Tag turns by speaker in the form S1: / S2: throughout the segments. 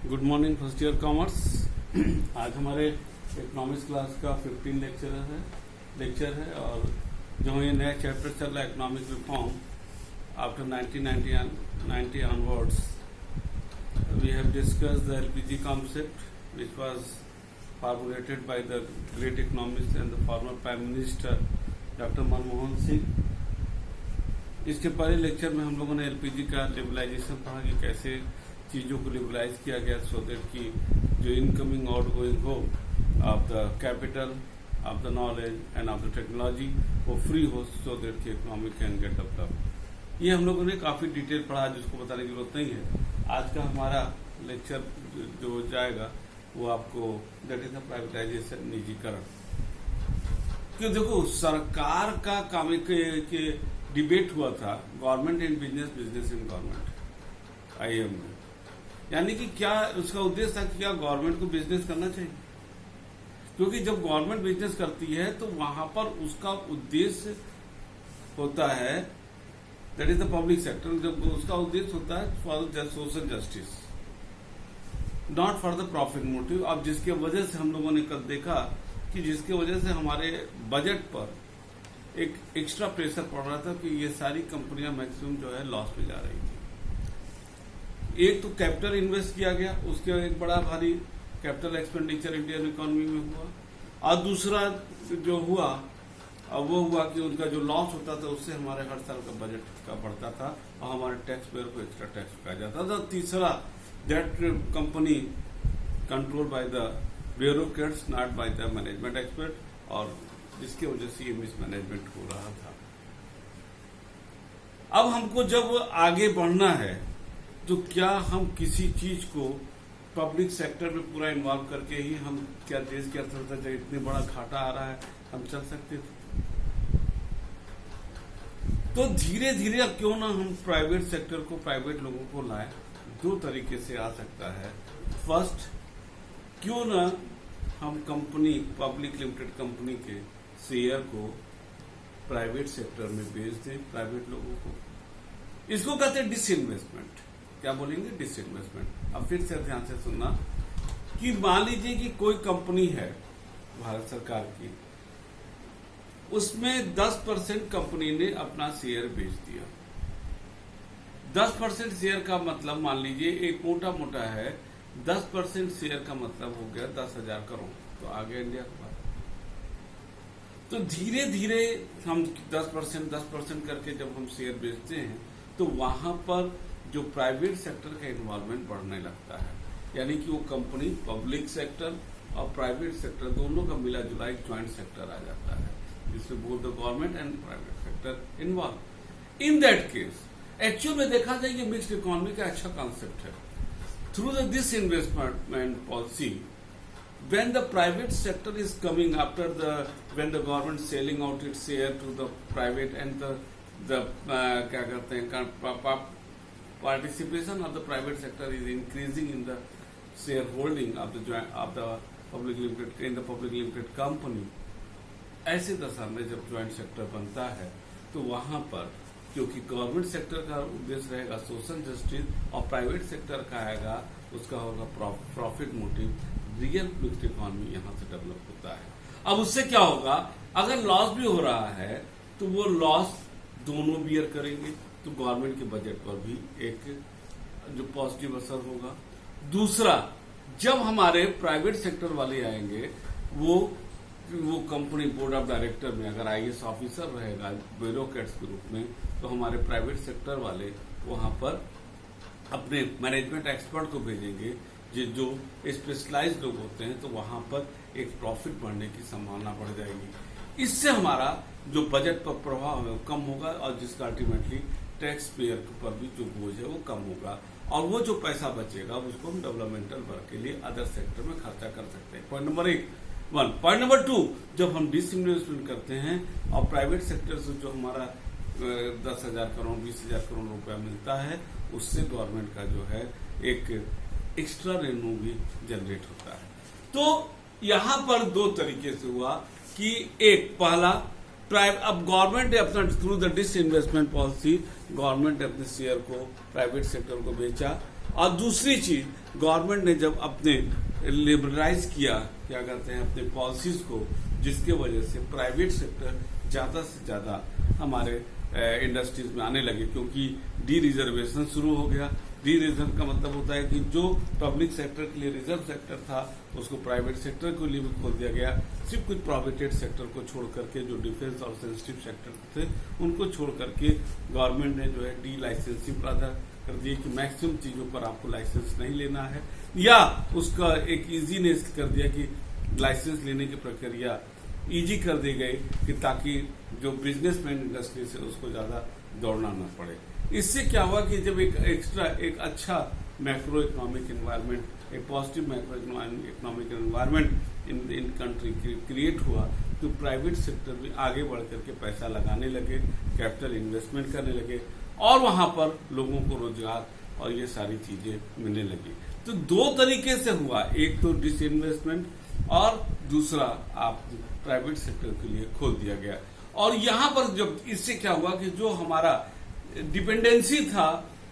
S1: Good morning first year commerce. आज हमारे economics class का 15 लेक्चर है और जो ये नया चैप्टर चल रहा है economic reform after 1990 onwards we have discussed the LPG concept which was formulated by the great economist and the former Prime Minister Dr. Manmohan Singh. इसके पहले लेक्चर में हम लोगों ने एलपीजी का लिबरलाइजेशन पढ़ा कि कैसे चीज़ों को लिबरलाइज किया गया सो दैट कि जो इनकमिंग आउट गोइंग हो of the capital of the knowledge end of the technology वो फ्री हो सो दैट कि इकोनॉमी कैन गेट डेवलप। ये हम लोगों ने काफ़ी डिटेल पढ़ा जिसको बताने की जरूरत नहीं है। आज का हमारा लेक्चर जो जाएगा वो आपको दैट इज द प्राइवेटाइजेशन, निजीकरण। क्यों देखो सरकार का काम के डिबेट हुआ था government in business, business in government IIM में, यानी कि क्या उसका उद्देश्य था कि क्या गवर्नमेंट को बिजनेस करना चाहिए, क्योंकि जब गवर्नमेंट बिजनेस करती है तो वहां पर उसका उद्देश्य होता है that is the public sector, जब उसका उद्देश्य होता है for the social justice, not for the profit motive. अब जिसके वजह से हम लोगों ने कल देखा कि जिसके वजह से हमारे बजट पर एक एक्स्ट्रा प्रेशर पड़ रहा था कि ये सारी कंपनियां मैक्सिमम जो है लॉस में जा रही थी। एक तो कैपिटल इन्वेस्ट किया गया, उसके एक बड़ा भारी कैपिटल एक्सपेंडिचर इंडियन इकोनॉमी में हुआ, और दूसरा जो हुआ वो हुआ कि उनका जो लॉस होता था उससे हमारे हर साल का बजट का बढ़ता था और हमारे टैक्स पेयर को एक्स्ट्रा टैक्स चुकाया जाता था। तीसरा that company control by the bureaucrats not by the management expert, और जिसकी वजह से ये मिसमैनेजमेंट हो रहा था। अब हमको जब आगे बढ़ना है तो क्या हम किसी चीज को पब्लिक सेक्टर में पूरा इन्वॉल्व करके ही हम क्या देश की अर्थव्यवस्था जब इतने बड़ा घाटा आ रहा है हम चल सकते थे? तो धीरे धीरे अब क्यों ना हम प्राइवेट सेक्टर को, प्राइवेट लोगों को लाए। दो तरीके से आ सकता है। फर्स्ट, क्यों ना हम कंपनी, पब्लिक लिमिटेड कंपनी के शेयर को प्राइवेट सेक्टर में बेच दें प्राइवेट लोगों को। इसको कहते हैं डिसइन्वेस्टमेंट। क्या बोलेंगे? डिसइन्वेस्टमेंट। अब फिर से ध्यान से सुनना कि मान लीजिए कि कोई कंपनी है भारत सरकार की, उसमें 10% कंपनी ने अपना शेयर बेच दिया। 10% शेयर का मतलब मान लीजिए एक मोटा मोटा है, 10% शेयर का मतलब हो गया 10,000 करोड़, तो आ गया इंडिया का। तो धीरे धीरे हम 10% करके जब हम शेयर बेचते हैं तो वहां पर जो प्राइवेट सेक्टर का इन्वॉल्वमेंट बढ़ने लगता है, यानी कि वो कंपनी पब्लिक सेक्टर और प्राइवेट सेक्टर दोनों का मिला जुला एक ज्वाइंट सेक्टर आ जाता है जिसमें both the government and private sector involve. In that case actual में देखा जाए ये मिक्स्ड इकोनॉमी का अच्छा कॉन्सेप्ट है। Through this investment policy, when the private sector is coming after when the government selling out its share to the private and the क्या कहते हैं participation of the private sector is increasing in the shareholding of the public limited in the public limited company, ऐसे दशा में जब joint sector बनता है तो वहां पर क्योंकि गवर्नमेंट सेक्टर का उद्देश्य रहेगा सोशल जस्टिस और प्राइवेट सेक्टर का आएगा उसका होगा profit motive, real mixed economy यहां से डेवलप होता है। अब उससे क्या होगा, अगर लॉस भी हो रहा है तो वो लॉस दोनों बियर करेंगे, तो गवर्नमेंट के बजट पर भी एक जो पॉजिटिव असर होगा। दूसरा, जब हमारे प्राइवेट सेक्टर वाले आएंगे वो कंपनी बोर्ड ऑफ डायरेक्टर में अगर आईएएस ऑफिसर रहेगा ब्यूरोक्रेट्स के रूप में, तो हमारे प्राइवेट सेक्टर वाले वहां पर अपने मैनेजमेंट एक्सपर्ट को भेजेंगे जो स्पेशलाइज्ड लोग होते हैं, तो वहां पर एक प्रॉफिट बढ़ने की संभावना बढ़ जाएगी। इससे हमारा जो बजट पर प्रभाव है वो कम होगा और जिसका अल्टीमेटली टैक्स पेयर पर भी जो बोझ है वो कम होगा, और वो जो पैसा बचेगा उसको हम डेवलपमेंटल वर्क के लिए अदर सेक्टर में खर्चा कर सकते हैं। Point number 1। पॉइंट नंबर 2, जब हम डिसइन्वेस्टमेंट करते हैं और प्राइवेट सेक्टर से जो हमारा 10,000 करोड़ 20,000 करोड़ रुपया मिलता है उससे गवर्नमेंट का जो है एक एक्स्ट्रा रेवेन्यू भी जनरेट होता है। तो यहां पर दो तरीके से हुआ कि एक पहला अब गवर्नमेंट ने अपना through the disinvestment policy government ने अपने शेयर को प्राइवेट सेक्टर को बेचा और दूसरी चीज, गवर्नमेंट ने जब अपने लिबरलाइज किया, क्या कहते हैं, अपने पॉलिसीज को, जिसके वजह से प्राइवेट सेक्टर ज्यादा से ज्यादा हमारे इंडस्ट्रीज में आने लगे, क्योंकि डी रिजर्वेशन शुरू हो गया। डी रिजर्व का मतलब होता है कि जो पब्लिक सेक्टर के लिए रिजर्व सेक्टर था उसको प्राइवेट सेक्टर के लिए भी खोल दिया गया। सिर्फ कुछ प्राइवेटेड सेक्टर को छोड़ करके, जो डिफेंस और सेंसिटिव सेक्टर थे उनको छोड़ करके गवर्नमेंट ने जो है डी लाइसेंसिंग प्रावधान कर दिए कि मैक्सिमम चीजों पर आपको लाइसेंस नहीं लेना है, या उसका एक इजीनेस कर दिया कि लाइसेंस लेने की प्रक्रिया इजी कर दी गई, कि ताकि जो बिजनेसमैन इंडस्ट्री से उसको ज्यादा दौड़ना न पड़े। इससे क्या हुआ कि जब एक अच्छा मैक्रो इकोनॉमिक एनवायरनमेंट, एक positive macro economic environment in country create हुआ, तो प्राइवेट सेक्टर भी आगे बढ़ करके पैसा लगाने लगे, कैपिटल इन्वेस्टमेंट करने लगे, और वहां पर लोगों को रोजगार और ये सारी चीजें मिलने लगी। तो दो तरीके से हुआ, एक तो डिसइन्वेस्टमेंट और दूसरा आप प्राइवेट सेक्टर के लिए खोल दिया गया। और यहां पर जब इससे क्या हुआ कि जो हमारा डिपेंडेंसी था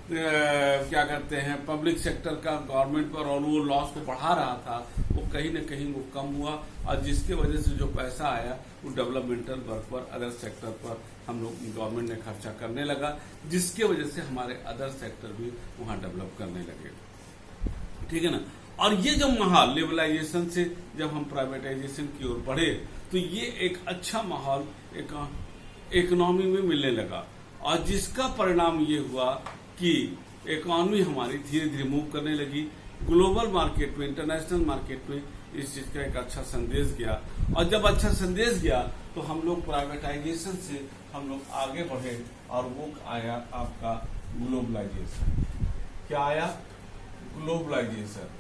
S1: क्या कहते हैं पब्लिक सेक्टर का गवर्नमेंट पर, और वो लॉस को बढ़ा रहा था, वो कहीं न कहीं वो कम हुआ, और जिसके वजह से जो पैसा आया वो डेवलपमेंटल वर्क पर, अदर सेक्टर पर हम लोग गवर्नमेंट ने खर्चा करने लगा, जिसके वजह से हमारे अदर सेक्टर भी वहां डेवलप करने लगे। ठीक है ना। और ये जो माहौल लिबरलाइजेशन से जब हम प्राइवेटाइजेशन की ओर बढ़े, तो ये एक अच्छा माहौल इकोनॉमी में मिलने लगा, और जिसका परिणाम ये हुआ कि इकोनॉमी हमारी धीरे धीरे मूव करने लगी ग्लोबल मार्केट में, इंटरनेशनल मार्केट में। इस चीज का एक अच्छा संदेश गया, और जब अच्छा संदेश गया तो हम लोग प्राइवेटाइजेशन से हम लोग आगे बढ़े, और वो आया आपका ग्लोबलाइजेशन। क्या आया? ग्लोबलाइजेशन।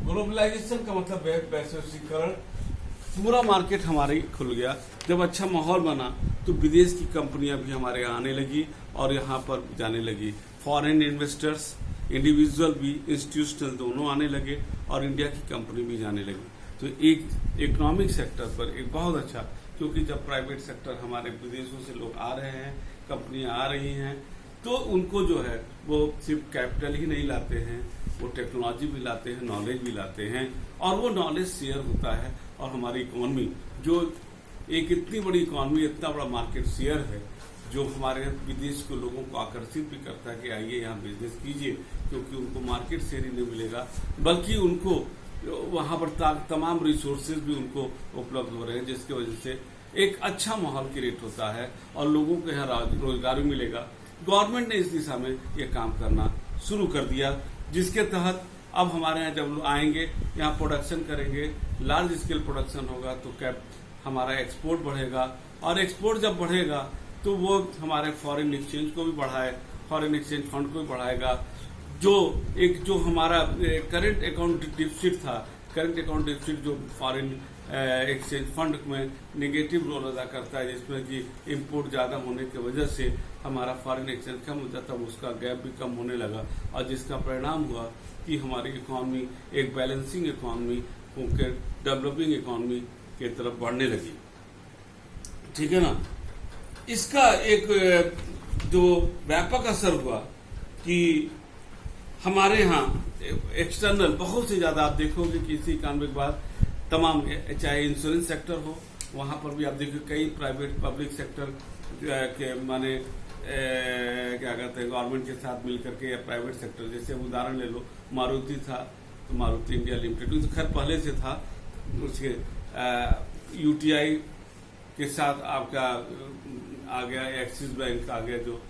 S1: ग्लोबलाइजेशन का मतलब है वैश्वीकरण। पूरा मार्केट हमारे खुल गया। जब अच्छा माहौल बना तो विदेश की कंपनियां भी हमारे यहाँ आने लगी और यहाँ पर जाने लगी। फॉरेन इन्वेस्टर्स, इंडिविजुअल भी, इंस्टीट्यूशनल दोनों आने लगे, और इंडिया की कंपनी भी जाने लगी। तो एक इकोनॉमिक सेक्टर पर एक बहुत अच्छा, क्योंकि जब प्राइवेट सेक्टर हमारे विदेशों से लोग आ रहे हैं, कंपनियां आ रही हैं, तो उनको जो है वो सिर्फ कैपिटल ही नहीं लाते हैं, वो टेक्नोलॉजी भी लाते हैं, नॉलेज भी लाते हैं, और वो नॉलेज शेयर होता है। और हमारी इकोनॉमी जो एक इतनी बड़ी इकोनॉमी, इतना बड़ा मार्केट शेयर है, जो हमारे विदेश के लोगों को आकर्षित भी करता है कि आइए यहाँ बिजनेस कीजिए, क्योंकि उनको मार्केट शेयर ही नहीं मिलेगा, बल्कि उनको वहां पर तमाम रिसोर्सेज भी उनको उपलब्ध हो रहे हैं, जिसकी वजह से एक अच्छा माहौल क्रिएट होता है और लोगों को यहाँ रोजगार भी मिलेगा। गवर्नमेंट ने इस दिशा में ये काम करना शुरू कर दिया, जिसके तहत अब हमारे यहाँ जब लोग आएंगे, यहाँ प्रोडक्शन करेंगे, लार्ज स्केल प्रोडक्शन होगा, तो हमारा एक्सपोर्ट बढ़ेगा, और एक्सपोर्ट जब बढ़ेगा तो वो हमारे फॉरेन एक्सचेंज को भी बढ़ाए, फॉरेन एक्सचेंज फंड को भी बढ़ाएगा। जो हमारा करंट अकाउंट डिफिसिट था, करंट अकाउंट डिफिसिट जो फॉरेन एक्सचेंज फंड में नेगेटिव रोल अदा करता है, जिसमें कि इंपोर्ट ज्यादा होने की वजह से हमारा फॉरेन एक्सचेंज कम हो जाता है, उसका गैप भी कम होने लगा, और जिसका परिणाम हुआ कि हमारी इकोनॉमी एक बैलेंसिंग इकोनॉमी होकर डेवलपिंग इकोनॉमी की तरफ बढ़ने लगी। ठीक है ना। इसका एक जो व्यापक असर हुआ कि हमारे यहाँ एक्सटर्नल बहुत से ज्यादा, आप देखोगे कि इसी इकोनॉमी के बाद तमाम, चाहे इंश्योरेंस सेक्टर हो, वहां पर भी आप देखिए कई प्राइवेट पब्लिक सेक्टर के माने क्या कहते हैं गवर्नमेंट के साथ मिलकर के, या प्राइवेट सेक्टर, जैसे उदाहरण ले लो, मारुति था, तो मारुति इंडिया लिमिटेड तो खैर पहले से था, उसके यूटीआई के साथ आपका आ गया, एक्सिस बैंक आ गया, जो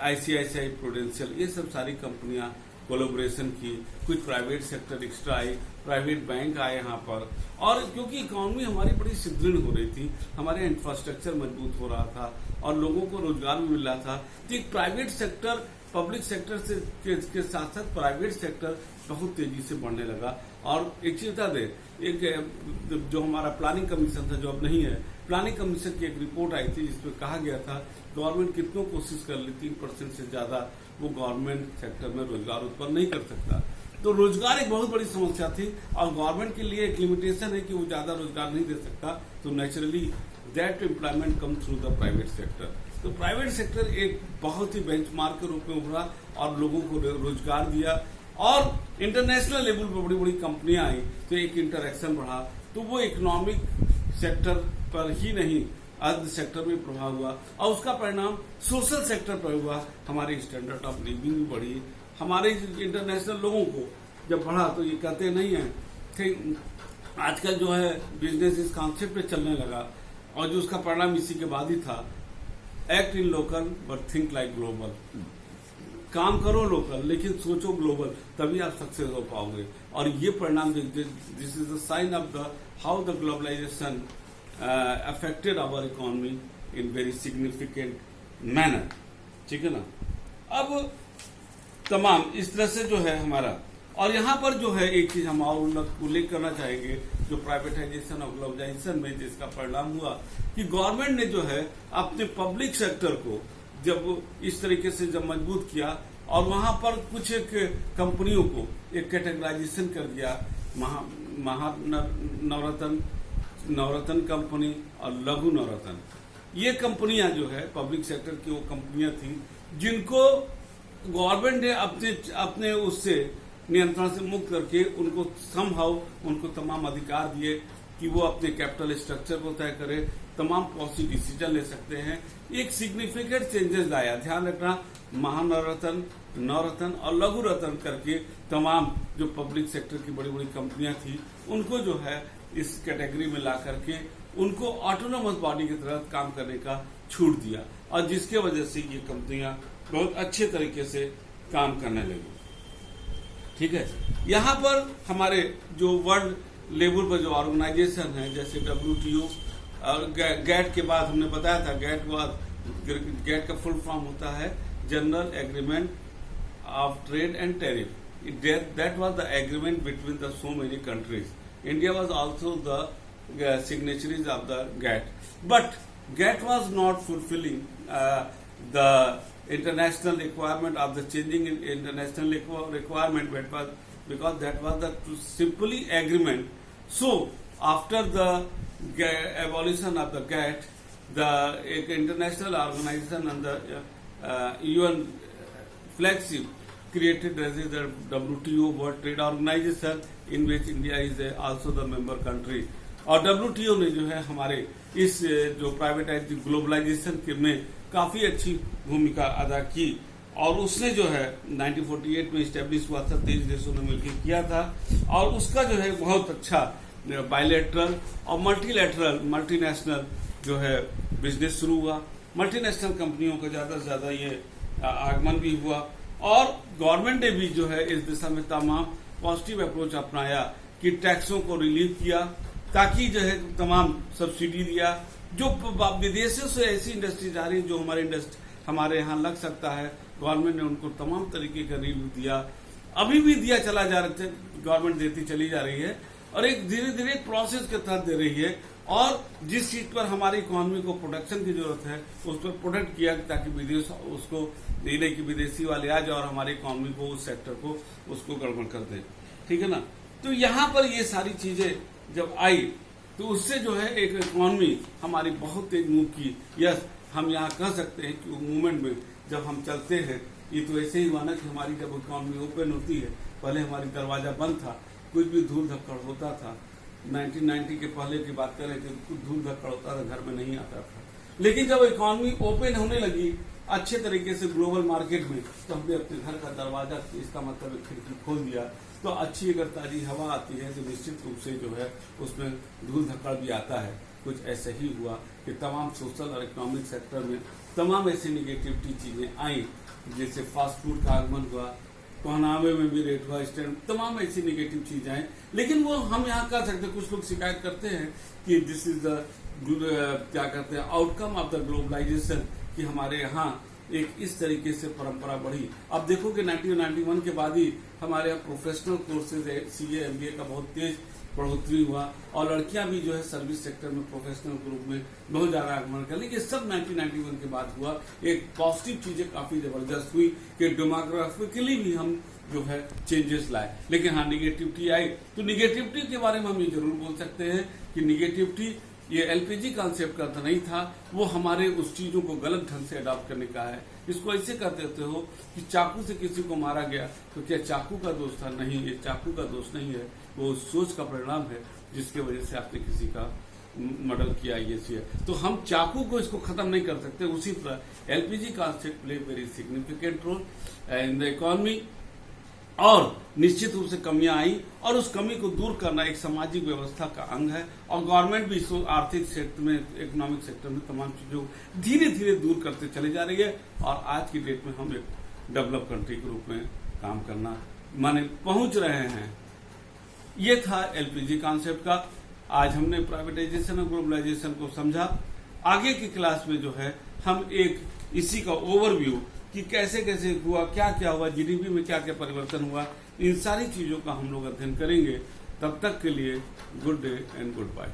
S1: आईसीआईसीआई प्रूडेंशियल, ये सब सारी कंपनियां कोलैबोरेशन की, कुछ प्राइवेट सेक्टर एक्स्ट्रा आई, प्राइवेट बैंक आए यहाँ पर, और क्योंकि इकोनॉमी हमारी बड़ी सुदृढ़ हो रही थी, हमारे इंफ्रास्ट्रक्चर मजबूत हो रहा था और लोगों को रोजगार भी मिल रहा था, तो एक प्राइवेट सेक्टर पब्लिक सेक्टर से के साथ साथ प्राइवेट सेक्टर बहुत तेजी से बढ़ने लगा। और एक चीज बता दे, एक जो हमारा प्लानिंग कमीशन था, जो अब नहीं है, प्लानिंग कमीशन की एक रिपोर्ट आई थी जिसमें कहा गया था गवर्नमेंट कितनों कोशिश कर ली, 3% से ज्यादा वो गवर्नमेंट सेक्टर में रोजगार उत्पन्न नहीं कर सकता। तो रोजगार एक बहुत बड़ी समस्या थी, और गवर्नमेंट के लिए एक लिमिटेशन है कि वो ज्यादा रोजगार नहीं दे सकता, तो naturally that employment come through the private sector. तो प्राइवेट सेक्टर एक बहुत ही बेंचमार्क के रूप में उभरा और लोगों को रोजगार दिया, और इंटरनेशनल लेवल पर बड़ी बड़ी कंपनियां आई तो एक इंटरेक्शन बढ़ा, तो वो इकोनॉमिक सेक्टर पर ही नहीं अर्थ सेक्टर में प्रभाव हुआ, और उसका परिणाम सोशल सेक्टर पर हुआ। हमारी स्टैंडर्ड ऑफ लिविंग भी बढ़ी, हमारे इंटरनेशनल लोगों को जब बढ़ा तो ये कहते नहीं है कि आजकल जो है बिजनेस इस कॉन्सेप्ट पे चलने लगा, और जो उसका परिणाम इसी के बाद ही था, act in local but think like global. काम करो लोकल लेकिन सोचो ग्लोबल, तभी आप सक्सेस हो पाओगे। और ये परिणाम this is the sign of the how the globalization affected our economy in very significant manner. ठीक है ना। अब तमाम इस तरह से जो है हमारा, और यहाँ पर जो है एक चीज हम और उल्लेख करना चाहेंगे, जो प्राइवेटाइजेशन और ग्लोबलाइजेशन में जिसका परिणाम हुआ कि गवर्नमेंट ने जो है अपने पब्लिक सेक्टर को जब इस तरीके से जब मजबूत किया, और वहां पर कुछ एक कंपनियों को एक कैटेगराइजेशन कर दिया, नवरत्न कंपनी और लघु नवरत्न। ये कंपनियां जो है पब्लिक सेक्टर की वो कंपनियां थी जिनको गवर्नमेंट ने अपने उससे नियंत्रण से मुक्त करके उनको समहाउ उनको तमाम अधिकार दिए कि वो अपने कैपिटल स्ट्रक्चर को तय करे, तमाम पॉलिसी डिसीजन ले सकते हैं। एक सिग्निफिकेंट चेंजेस लाया। ध्यान रखना, महानवरत्न, नवरत्न और लघु रत्न करके तमाम जो पब्लिक सेक्टर की बड़ी बड़ी कंपनियां थी उनको जो है इस कैटेगरी में ला करके उनको ऑटोनोमस बॉडी की तरह काम करने का छूट दिया, और जिसके वजह से ये कंपनियां बहुत अच्छे तरीके से काम करने लगी। ठीक है। यहाँ पर हमारे जो वर्ल्ड लेवल पर जो ऑर्गेनाइजेशन है जैसे WTO और गैट के बाद हमने बताया था, गैट का फुल फॉर्म होता है general agreement of trade and tariff. That was the agreement between the so many countries. India was also the signatories of the GATT, but GATT was not fulfilling the international requirement of the changing in international requirement, because that was the simply agreement. So after the abolition of the GATT, the international organization and the UN flagship created as the WTO, World Trade Organization, in which India is also the member country. और WTO ने जो है हमारे इस जो privatise globalisation के में काफी अच्छी भूमिका अदा की, और उसने जो है 1948 में स्टैब्लिश हुआ था, 23 देशों ने मिलकर किया था, और उसका जो है बहुत अच्छा बायलैटरल और मल्टीलैटरल मल्टीनेशनल जो है बिजनेस शुरू हुआ। मल्टीनेशनल कंपनियों का ज्यादा से ज्यादा ये आगमन भी हुआ, और गवर्नमेंट ने भी जो है इस दिशा में तमाम पॉजिटिव अप्रोच अपनाया कि टैक्सों को रिलीव किया, ताकि जो है तमाम सब्सिडी दिया। जो विदेशों से ऐसी इंडस्ट्रीज आ रही है जो हमारे यहाँ लग सकता है, गवर्नमेंट ने उनको तमाम तरीके का रिव्यू दिया, अभी भी दिया चला जा रहा है, गवर्नमेंट देती चली जा रही है, और एक धीरे धीरे प्रोसेस के तहत दे रही है। और जिस चीज पर हमारी इकोनॉमी को प्रोडक्शन की जरूरत है उस पर प्रोडक्ट किया, ताकि विदेश उसको नहीं कि विदेशी वाले आ जाए और हमारी इकोनॉमी को, उस सेक्टर को उसको गड़बड़ कर दे। ठीक है ना। तो यहाँ पर ये सारी चीजें जब आई तो उससे जो है एक इकोनॉमी हमारी बहुत तेज मूव की। यस, हम यहाँ कह सकते हैं कि मूवमेंट में जब हम चलते हैं, ये तो ऐसे ही हुआ ना कि हमारी जब इकोनॉमी ओपन होती है, पहले हमारी दरवाजा बंद था, कुछ भी धूल धक्कड़ होता था। 1990 के पहले की बात करें तो कुछ धूल धक्कड़ होता था, घर में नहीं आता था। लेकिन जब इकोनॉमी ओपन होने लगी अच्छे तरीके से ग्लोबल मार्केट में, तो हमने अपने घर का दरवाजा, इसका मतलब खिड़की खोल दिया, तो अच्छी अगर ताजी हवा आती है तो निश्चित रूप से जो है उसमें धूल धक्कड़ भी आता है। कुछ ऐसे ही हुआ कि तमाम सोशल और इकोनॉमिक सेक्टर में तमाम ऐसी निगेटिविटी चीजें आई, जैसे फास्ट फूड का आगमन हुआ, पहनावे में भी रेट हुआ, स्टैंड, तमाम ऐसी निगेटिव चीजें आई। लेकिन वो हम यहाँ कह सकते हैं, कुछ लोग शिकायत करते हैं कि दिस इज द क्या कहते हैं आउटकम ऑफ द ग्लोबलाइजेशन, कि हमारे यहाँ एक इस तरीके से परंपरा बढ़ी। अब देखो कि 1991 के बाद ही हमारे यहाँ प्रोफेशनल कोर्सेज CA MBA का बहुत तेज बढ़ोतरी हुआ, और लड़कियां भी जो है सर्विस सेक्टर में प्रोफेशनल ग्रुप में बहुत ज्यादा आगमन कर ली। ये सब 1991 के बाद हुआ। एक पॉजिटिव चीजें काफी जबरदस्त हुई कि डेमोग्राफिकली भी हम जो है चेंजेस लाए। लेकिन हाँ, निगेटिविटी आई, तो निगेटिविटी के बारे में हम ये जरूर बोल सकते हैं कि निगेटिविटी ये एलपीजी कॉन्सेप्ट का तो नहीं था, वो हमारे उस चीजों को गलत ढंग से अडॉप्ट करने का है। इसको ऐसे कर देते हो कि चाकू से किसी को मारा गया तो क्या चाकू का दोष था? नहीं, ये चाकू का दोष नहीं है, वो सोच का परिणाम है जिसके वजह से आपने किसी का मर्डर किया। ये है तो हम चाकू को इसको खत्म नहीं कर सकते। उसी तरह LPG concept play very significant role in the economy, और निश्चित रूप से कमियां आई और उस कमी को दूर करना एक सामाजिक व्यवस्था का अंग है। और गवर्नमेंट भी इसको आर्थिक क्षेत्र में, इकोनॉमिक सेक्टर में तमाम चीजों धीरे धीरे दूर करते चले जा रही है। और आज की डेट में हम एक डेवलप कंट्री के रूप में काम करना माने पहुंच रहे हैं। ये था एलपीजी कॉन्सेप्ट का। आज हमने प्राइवेटाइजेशन और ग्लोबलाइजेशन को समझा। आगे की क्लास में जो है हम एक इसी का ओवरव्यू कि कैसे कैसे हुआ, क्या क्या हुआ, जीडीपी में क्या क्या परिवर्तन हुआ, इन सारी चीजों का हम लोग अध्ययन करेंगे। तब तक के लिए good day and good bye.